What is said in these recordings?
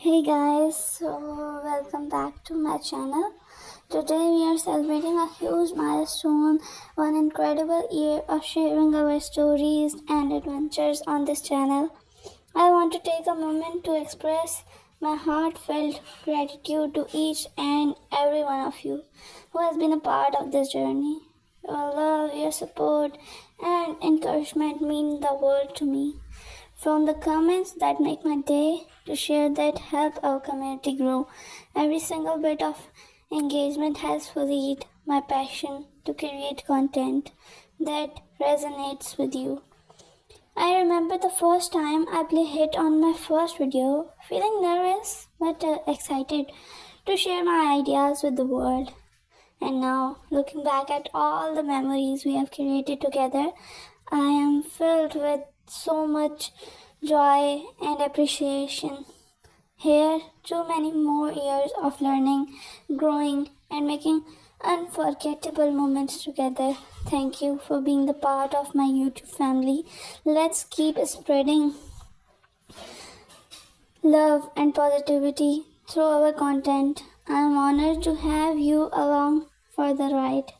Hey guys, so welcome back to my channel. Today we are celebrating a huge milestone, one incredible year of sharing our stories and adventures on this channel. I want to take a moment to express my heartfelt gratitude to each and every one of you who has been a part of this journey. Your love, your support, and encouragement mean the world to me. From the comments that make my day to share that help our community grow, every single bit of engagement has fueled my passion to create content that resonates with you. I remember the first time I hit on my first video, feeling nervous but excited to share my ideas with the world. And now, looking back at all the memories we have created together, I am filled with so much joy and appreciation. Here, too many more years of learning, growing, and making unforgettable moments together. Thank you for being the part of my YouTube family. Let's keep spreading love and positivity through our content. I am honored to have you along for the ride.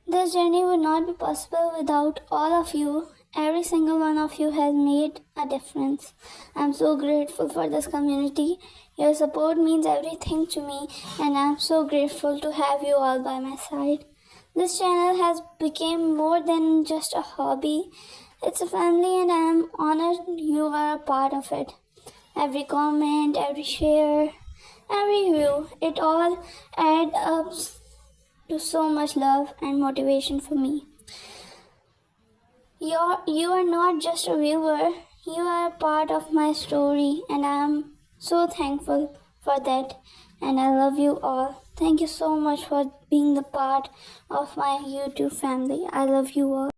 This journey would not be possible without all of you. Every single one of you has made a difference. I'm so grateful for this community. Your support means everything to me, and I'm so grateful to have you all by my side. This channel has become more than just a hobby. It's a family, and I'm honored you are a part of it. Every comment, every share, every view, it all adds up to so much love and motivation for me. You are not just a viewer, you are a part of my story, and I am so thankful for that. And I love you all. Thank you so much for being the part of my YouTube family. I love you all.